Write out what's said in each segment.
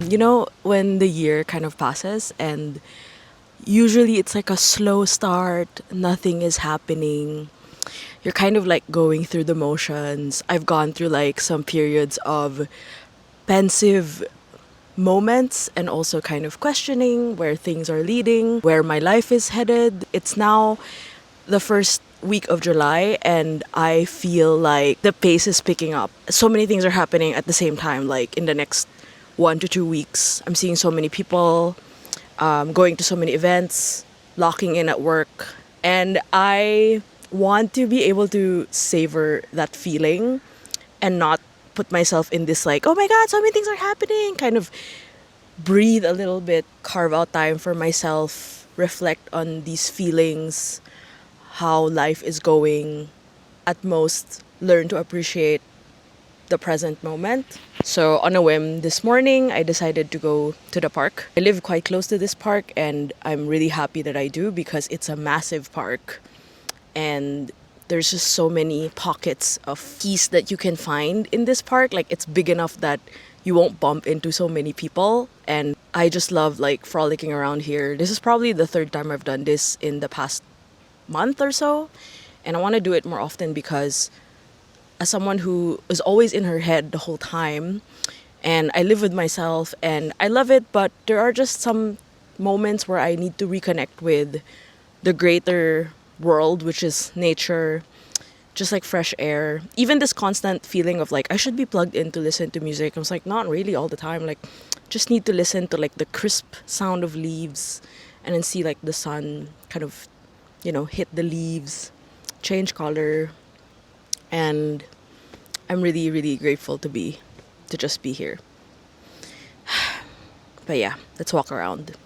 You know, when the year kind of passes and usually it's like a slow start, nothing is happening. You're kind of like going through the motions. I've gone through like some periods of pensive moments and also kind of questioning where things are leading, where my life is headed. It's now the first week of July and I feel like the pace is picking up. So many things are happening at the same time, like in the next 1 to 2 weeks. I'm seeing so many people, going to so many events, locking in at work. And I want to be able to savor that feeling and not put myself in this like, oh my God, so many things are happening, kind of breathe a little bit, carve out time for myself, reflect on these feelings, how life is going, at most learn to appreciate the present moment. So on a whim this morning, I decided to go to the park. I live quite close to this park and I'm really happy that I do because it's a massive park and there's just so many pockets of peace that you can find in this park. Like it's big enough that you won't bump into so many people and I just love like frolicking around here. This is probably the third time I've done this in the past month or so and I want to do it more often because as someone who is always in her head the whole time and I live with myself and I love it, but there are just some moments where I need to reconnect with the greater world, which is nature, just like fresh air. Even this constant feeling of like I should be plugged in to listen to music. I was like, not really all the time. Like just need to listen to like the crisp sound of leaves and then see like the sun kind of, hit the leaves, change color. And I'm really, really grateful to just be here. But yeah, let's walk around.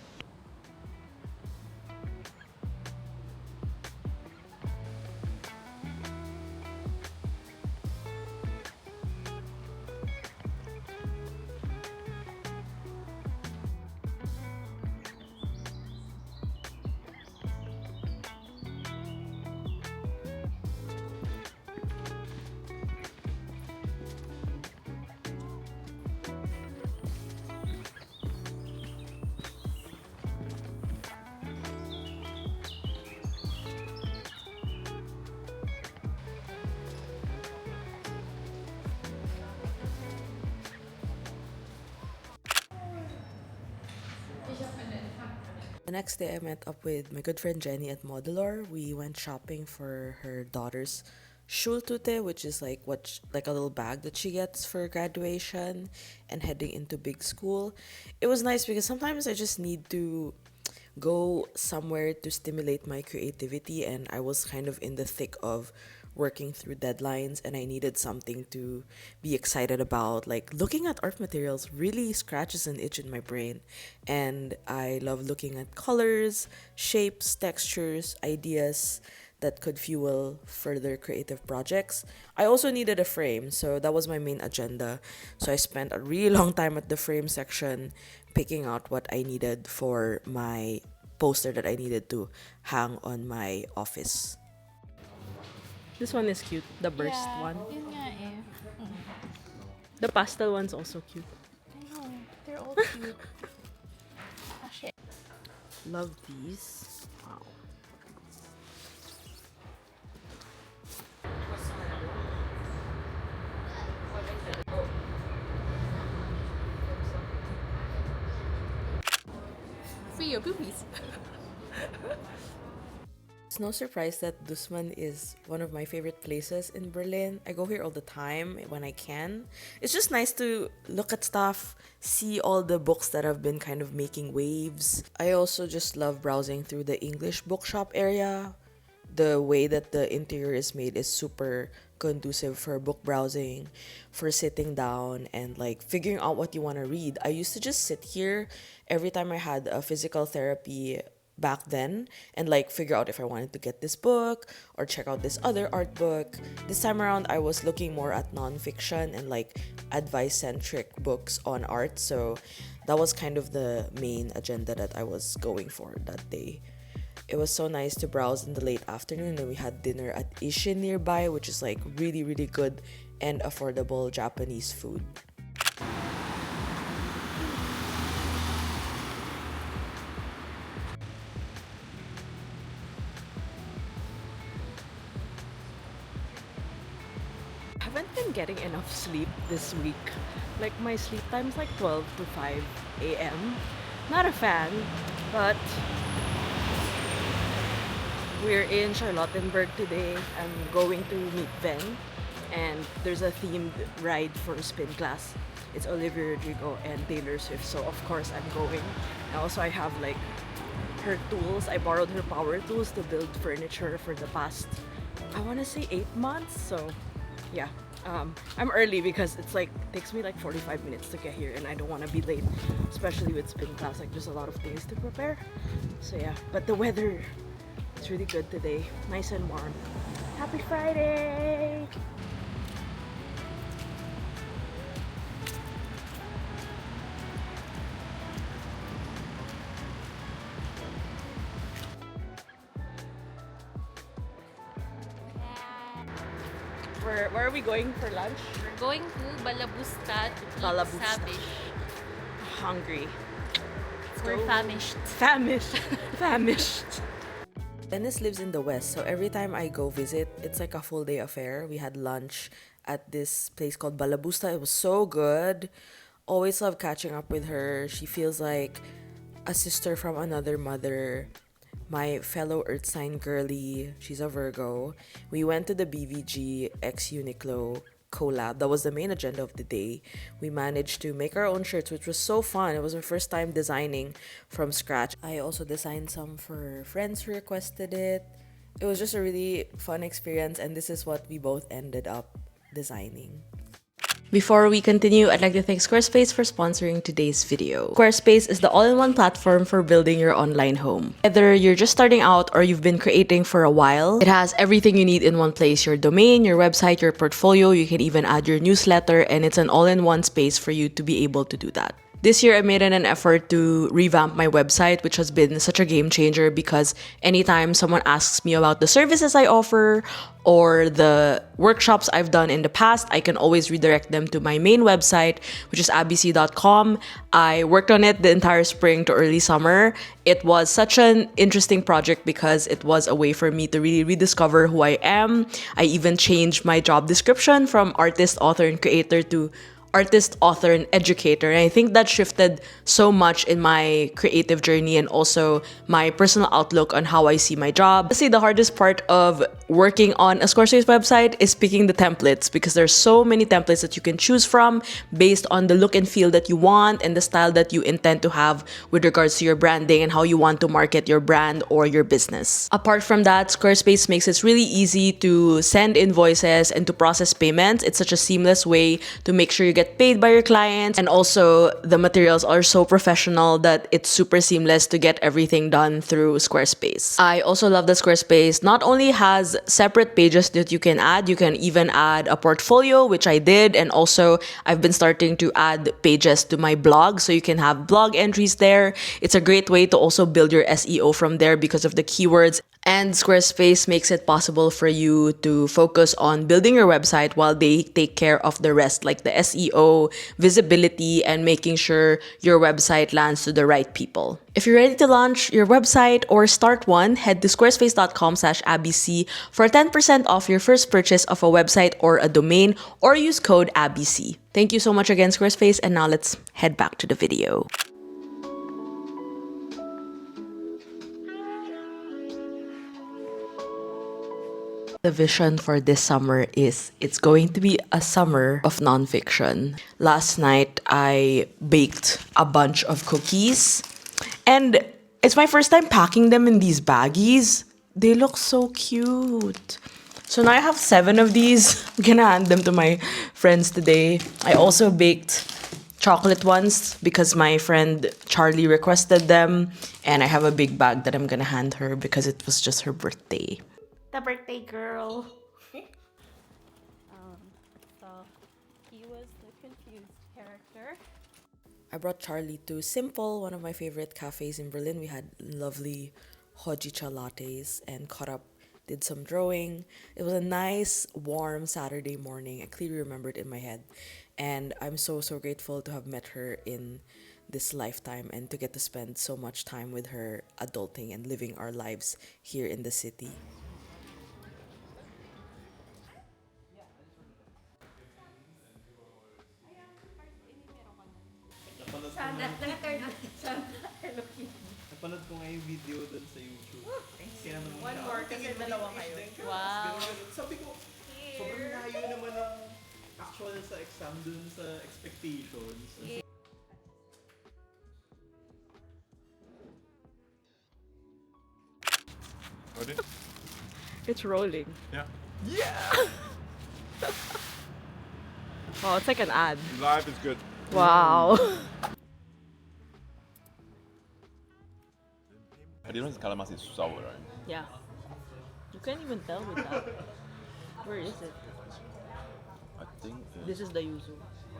The next day, I met up with my good friend Jenny at Modulor. We went shopping for her daughter's Schultüte, which is like a little bag that she gets for graduation and heading into big school. It was nice because sometimes I just need to go somewhere to stimulate my creativity, and I was kind of in the thick of working through deadlines and I needed something to be excited about. Like looking at art materials really scratches an itch in my brain, and I love looking at colors, shapes, textures, ideas that could fuel further creative projects. I also needed a frame, so that was my main agenda. So I spent a really long time at the frame section picking out what I needed for my poster that I needed to hang on my office. This one is cute, the burst one. Yun nga eh. The pastel one's also cute. I know, they're all cute. Ah, shit. Love these. Wow. Free your boobies. It's no surprise that Dussmann is one of my favorite places in Berlin. I go here all the time when I can. It's just nice to look at stuff, see all the books that have been kind of making waves. I also just love browsing through the English bookshop area. The way that the interior is made is super conducive for book browsing, for sitting down and like figuring out what you want to read. I used to just sit here every time I had a physical therapy back then and like figure out if I wanted to get this book or check out this other art book. This time around, I was looking more at nonfiction and like advice-centric books on art. So that was kind of the main agenda that I was going for that day. It was so nice to browse in the late afternoon, and we had dinner at Ishin nearby, which is like really, really good and affordable Japanese food. been getting enough sleep this week. Like my sleep time is like 12 to 5 a.m. Not a fan, but we're in Charlottenburg today. I'm going to meet Ven, and there's a themed ride for spin class. It's Olivia Rodrigo and Taylor Swift, so of course I'm going. And also I have like her tools. I borrowed her power tools to build furniture for the past, I want to say 8 months. So yeah, I'm early because it's like takes me like 45 minutes to get here, and I don't want to be late, especially with spin class. Like there's a lot of things to prepare. So yeah, but the weather is really good today, nice and warm. Happy Friday! Where are we going for lunch? We're going to Balaboosta to eat Balaboosta. Sabish. Hungry. We're famished. Famished. Famished. Dennis lives in the west, so every time I go visit, it's like a full day affair. We had lunch at this place called Balaboosta. It was so good. Always love catching up with her. She feels like a sister from another mother. My fellow Earth sign girly, she's a Virgo. We went to the BVG x UNIQLO collab. That was the main agenda of the day. We managed to make our own shirts, which was so fun. It was my first time designing from scratch. I also designed some for friends who requested it. It was just a really fun experience, and this is what we both ended up designing. Before we continue, I'd like to thank Squarespace for sponsoring today's video. Squarespace is the all-in-one platform for building your online home. Whether you're just starting out or you've been creating for a while, it has everything you need in one place: your domain, your website, your portfolio. You can even add your newsletter, and it's an all-in-one space for you to be able to do that. This year, I made an effort to revamp my website, which has been such a game changer because anytime someone asks me about the services I offer or the workshops I've done in the past, I can always redirect them to my main website, which is abbey.com. I worked on it the entire spring to early summer. It was such an interesting project because it was a way for me to really rediscover who I am. I even changed my job description from artist, author, and creator to artist, author, and educator. And I think that shifted so much in my creative journey and also my personal outlook on how I see my job. Honestly, the hardest part of working on a Squarespace website is picking the templates, because there's so many templates that you can choose from based on the look and feel that you want and the style that you intend to have with regards to your branding and how you want to market your brand or your business. Apart from that, Squarespace makes it really easy to send invoices and to process payments. It's such a seamless way to make sure you get paid by your clients, and also the materials are so professional that it's super seamless to get everything done through Squarespace. I also love that Squarespace not only has separate pages that you can even add a portfolio, which I did, and also I've been starting to add pages to my blog, so you can have blog entries there. It's a great way to also build your SEO from there because of the keywords. And Squarespace makes it possible for you to focus on building your website while they take care of the rest, like the SEO, visibility, and making sure your website lands to the right people. If you're ready to launch your website or start one, head to squarespace.com/abc for 10% off your first purchase of a website or a domain, or use code ABC. Thank you so much again, Squarespace, and now let's head back to the video. The vision for this summer is it's going to be a summer of nonfiction. Last night, I baked a bunch of cookies, and it's my first time packing them in these baggies. They look so cute. So now I have 7 of these. I'm gonna hand them to my friends today. I also baked chocolate ones because my friend Charlie requested them, and I have a big bag that I'm gonna hand her because it was just her birthday. The birthday girl. So he was the confused character. I brought Charlie to Symple, one of my favorite cafes in Berlin. We had lovely hojicha lattes and caught up, did some drawing. It was a nice, warm Saturday morning. I clearly remember it in my head. And I'm so grateful to have met her in this lifetime and to get to spend so much time with her adulting and living our lives here in the city. Napanood ko nga yung video doon sa YouTube. Tinanong One siya, more kasi dalawa kayo. Wow. Sabi ko, sobrang layo naman ng actual sa exam dun sa expectations. Ready? It's rolling. Yeah. Oh, it's like an ad. Live is good. Wow. I didn't know his calamas is sour, right? Yeah. You can't even tell with that. Where is it? I think This is the yuzu.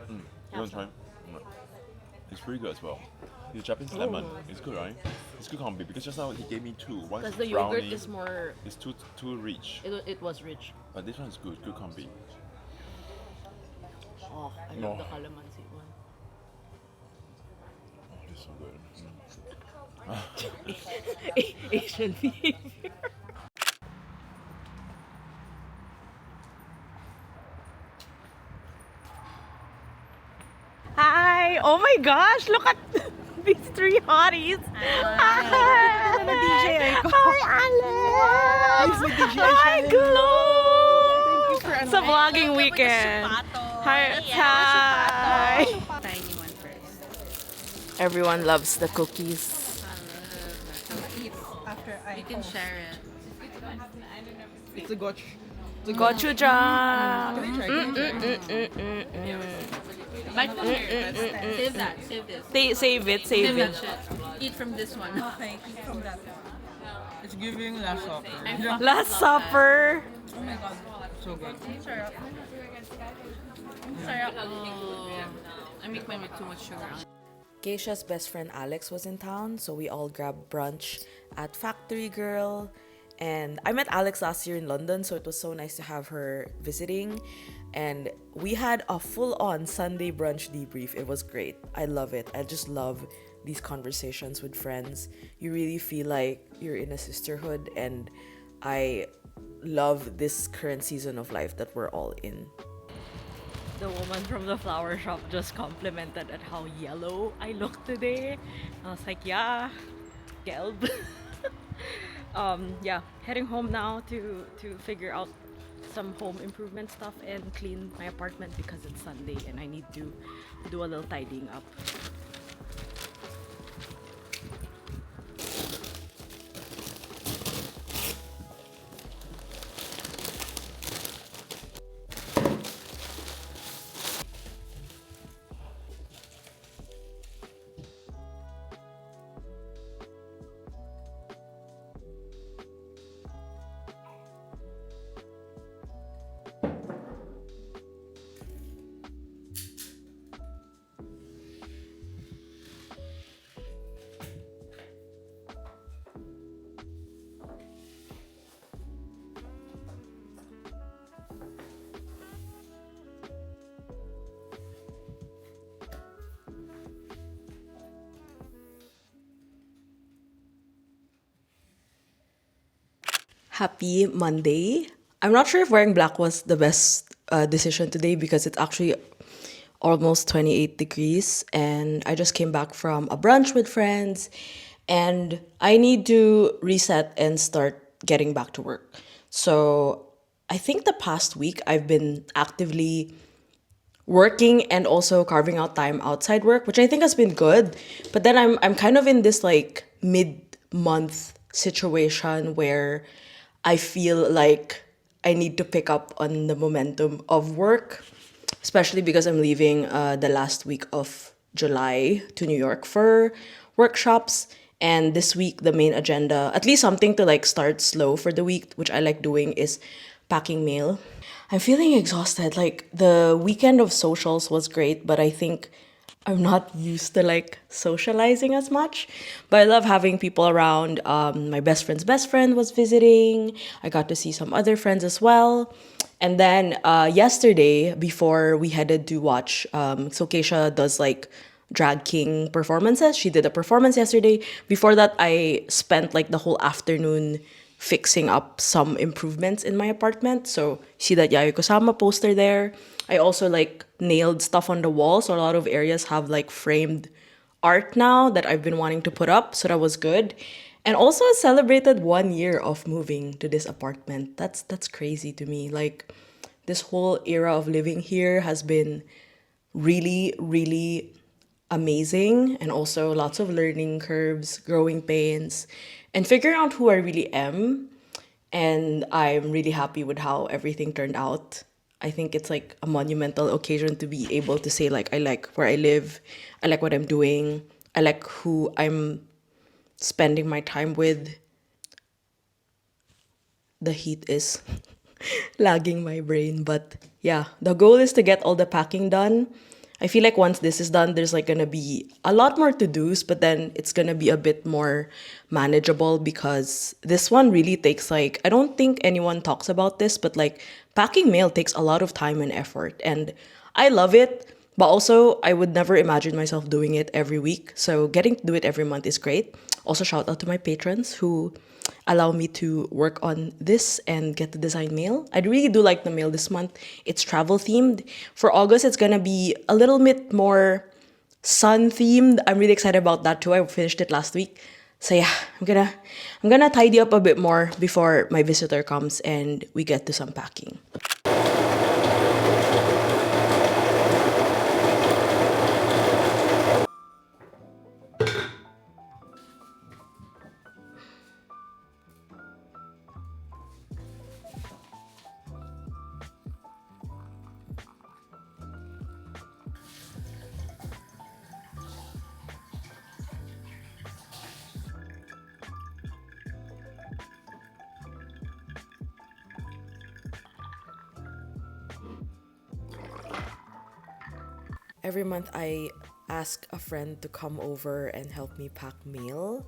You want to try? No. It's pretty good as well. The Japanese lemon, it's good, right? It's good combi because just now he gave me two. One Because is the yogurt brownie. is more. It's too rich, It was rich. but this one is good combi. Oh, I No. love the calamansi one. Oh, this is so good. Asian behavior. Hi! Oh my gosh! Look at these three hotties! Hi! Hi, Alex! Hi, Glow! It's a vlogging weekend. Hi! Hi! Tiny one first. Everyone loves the cookies. After you can share it. It's a gotch. Gochujang! Bite from here. Save that. Save this. Save it, save Save it. that shit. Eat from this one. Okay, eat from that one. It's giving Last Supper. I fucking Last love Supper. Oh my god, so good. that. Sorry. Oh, I make mine with too much sugar on it. Keisha's best friend Alex was in town, so we all grabbed brunch at Factory Girl. And I met Alex last year in London, so it was so nice to have her visiting. And we had a full-on Sunday brunch debrief. It was great. I love it. I just love these conversations with friends. You really feel like you're in a sisterhood, and I love this current season of life that we're all in. The woman from the flower shop just complimented at how yellow I look today. I was like, yeah, gelb. Yeah, heading home now to figure out some home improvement stuff and clean my apartment because it's Sunday and I need to do a little tidying up. Happy Monday. I'm not sure if wearing black was the best decision today because it's actually almost 28 degrees and I just came back from a brunch with friends and I need to reset and start getting back to work. So I think the past week I've been actively working and also carving out time outside work, which I think has been good. But then I'm kind of in this like mid-month situation where I feel like I need to pick up on the momentum of work, especially because I'm leaving the last week of July to New York for workshops. And this week, the main agenda, at least something to like start slow for the week, which I like doing, is packing mail. I'm feeling exhausted. Like the weekend of socials was great, but I think I'm not used to like socializing as much. But I love having people around. My best friend's best friend was visiting. I got to see some other friends as well. And then yesterday, before we headed to watch, so Keisha does like drag king performances. She did a performance yesterday. Before that, I spent like the whole afternoon fixing up some improvements in my apartment. So see that Yayo Kusama poster there. I also like nailed stuff on the wall. So a lot of areas have like framed art now that I've been wanting to put up, so that was good. And also I celebrated 1 year of moving to this apartment. That's crazy to me. Like this whole era of living here has been really, really amazing, and also lots of learning curves, growing pains, and figuring out who I really am. And I'm really happy with how everything turned out. I think it's like a monumental occasion to be able to say like I like where I live, I like what I'm doing, I like who I'm spending my time with. The heat is lagging my brain, but yeah, the goal is to get all the packing done. I feel like once this is done, there's like gonna be a lot more to dos, but then it's gonna be a bit more manageable because this one really takes like, I don't think anyone talks about this, but like packing mail takes a lot of time and effort, and I love it. But also, I would never imagine myself doing it every week. So getting to do it every month is great. Also, shout out to my patrons who allow me to work on this and get the design mail. I really do like the mail this month. It's travel themed. For August, it's gonna be a little bit more sun themed. I'm really excited about that too. I finished it last week. So yeah, I'm gonna tidy up a bit more before my visitor comes and we get to some packing. Every month I ask a friend to come over and help me pack mail.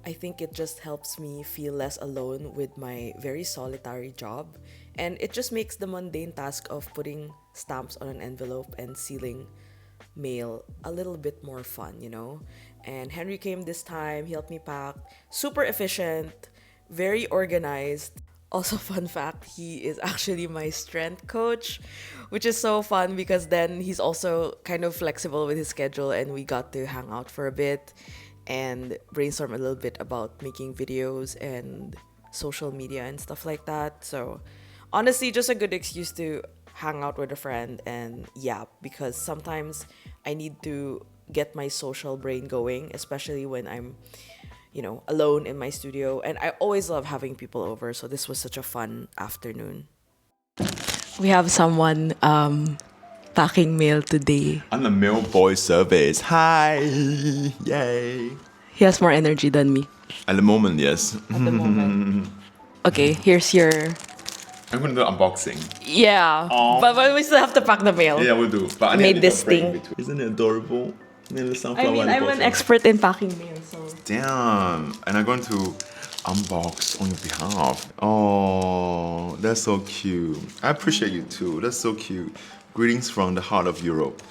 I think it just helps me feel less alone with my very solitary job, and it just makes the mundane task of putting stamps on an envelope and sealing mail a little bit more fun, you know? And Henry came this time, he helped me pack. Super efficient, very organized. Also, fun fact, he is actually my strength coach, which is so fun because then he's also kind of flexible with his schedule, and we got to hang out for a bit and brainstorm a little bit about making videos and social media and stuff like that. So honestly, just a good excuse to hang out with a friend and yap, because sometimes I need to get my social brain going, especially when I'm alone in my studio. And I always love having people over, so this was such a fun afternoon. We have someone packing mail today. I'm the mail boy service. Hi! Yay! He has more energy than me At the moment, yes. at the moment. Okay, here's your... I'm gonna do unboxing. Yeah, Aw. but we still have to pack the mail. Yeah, we'll do. But I Made need this a break thing. in between. Isn't it adorable? Little I sunflower mean, at the I'm an bottom. expert in packing mail, so... Damn. And I'm going to unbox on your behalf. Oh, that's so cute. I appreciate you too. That's so cute. Greetings from the heart of Europe.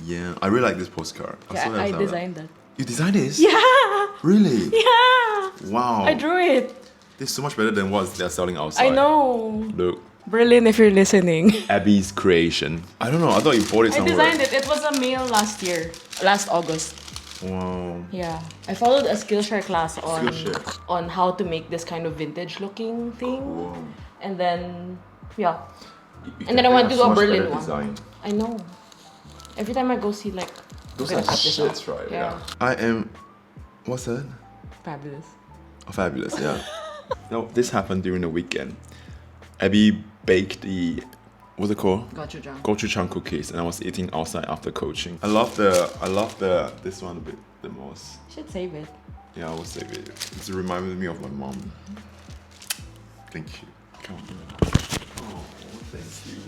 Yeah, I really like this postcard. Yeah, I designed that. You designed this? Yeah! Really? Yeah! Wow. I drew it. This is so much better than what they're selling outside. I know. Look, Berlin, if you're listening. Abbey's creation. I don't know. I thought you bought it I somewhere. designed it. It was a mail last August. Wow. Yeah. I followed a Skillshare class Skillshare. on how to make this kind of vintage looking thing. Wow. And then, yeah. You And then I went to so a much Berlin better one. design. I know. Every time I go see like... Those I'm are gonna cut this shits, out. right? Yeah. I am. What's that? Fabulous. Oh, fabulous, yeah. No, this happened during the weekend. Abbey baked the, what's it called? Gochujang. Gochujang cookies, and I was eating outside after coaching. I love this one a bit the most. Should save it. Yeah, I will save it. It's reminded me of my mom. Thank you. Come on. Oh, thank you.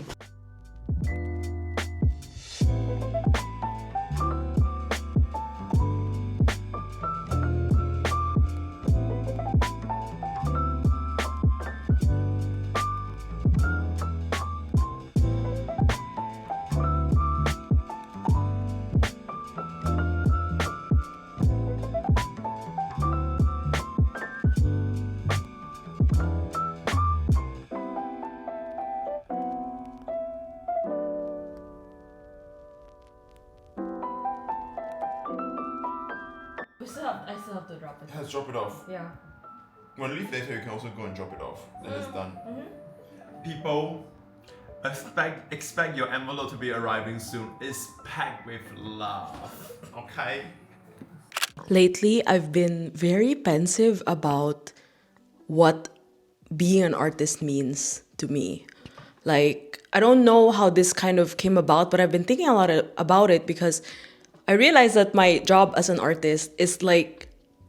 I still have to drop it. Let's drop it off. Yeah. When you leave later, you can also go and drop it off. Then it's done. People, expect your envelope to be arriving soon. It's packed with love. Okay? Lately, I've been very pensive about what being an artist means to me. Like, I don't know how this kind of came about, but I've been thinking a lot about it because I realized that my job as an artist is like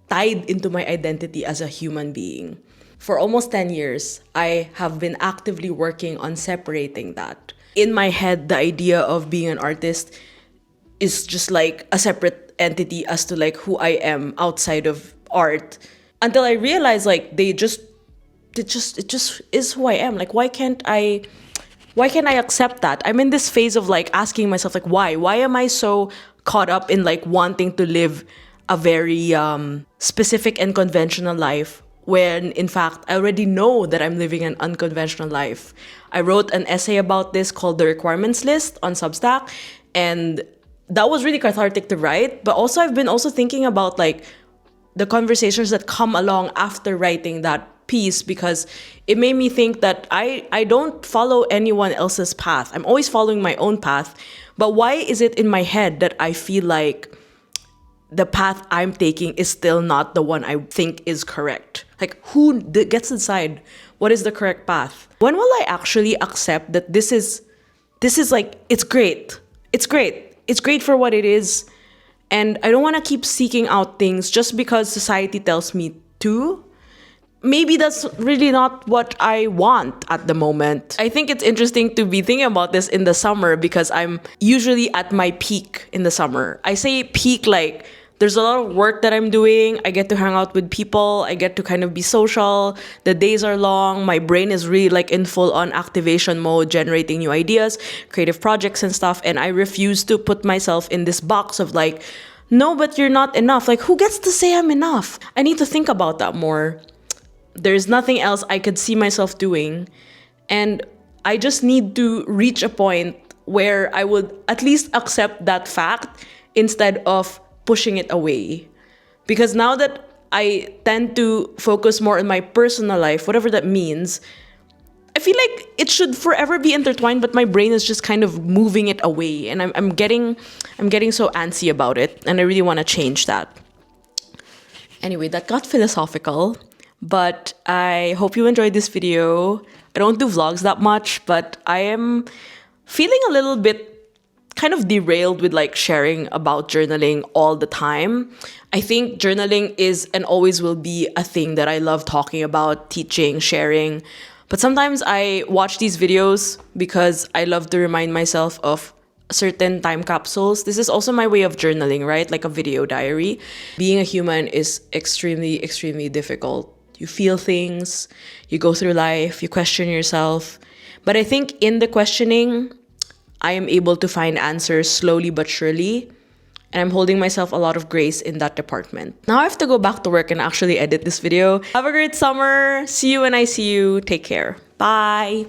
tied into my identity as a human being. For almost 10 years, I have been actively working on separating that. In my head, the idea of being an artist is just like a separate entity as to like who I am outside of art. Until I realized like it just is who I am. Like why can't I accept that? I'm in this phase of like asking myself like why am I so caught up in like wanting to live a very specific and conventional life when in fact I already know that I'm living an unconventional life. I wrote an essay about this called The Requirements List on Substack, and that was really cathartic to write. But also I've been also thinking about like the conversations that come along after writing that piece, because it made me think that I don't follow anyone else's path. I'm always following my own path. But why is it in my head that I feel like the path I'm taking is still not the one I think is correct? Like who gets to decide what is the correct path? When will I actually accept that this is like, it's great. It's great. It's great for what it is. And I don't want to keep seeking out things just because society tells me to. Maybe that's really not what I want at the moment. I think it's interesting to be thinking about this in the summer because I'm usually at my peak in the summer. I say peak like there's a lot of work that I'm doing. I get to hang out with people. I get to kind of be social. The days are long. My brain is really like in full on activation mode, generating new ideas, creative projects and stuff. And I refuse to put myself in this box of like, no, but you're not enough. Like who gets to say I'm enough? I need to think about that more. There's nothing else I could see myself doing. And I just need to reach a point where I would at least accept that fact instead of pushing it away. Because now that I tend to focus more on my personal life, whatever that means, I feel like it should forever be intertwined, but my brain is just kind of moving it away. And I'm getting so antsy about it. And I really want to change that. Anyway, that got philosophical. But I hope you enjoyed this video. I don't do vlogs that much, but I am feeling a little bit kind of derailed with like sharing about journaling all the time. I think journaling is and always will be a thing that I love talking about, teaching, sharing. But sometimes I watch these videos because I love to remind myself of certain time capsules. This is also my way of journaling, right? Like a video diary. Being a human is extremely, extremely difficult. You feel things, you go through life, you question yourself. But I think in the questioning, I am able to find answers slowly but surely. And I'm holding myself a lot of grace in that department. Now I have to go back to work and actually edit this video. Have a great summer. See you when I see you. Take care. Bye.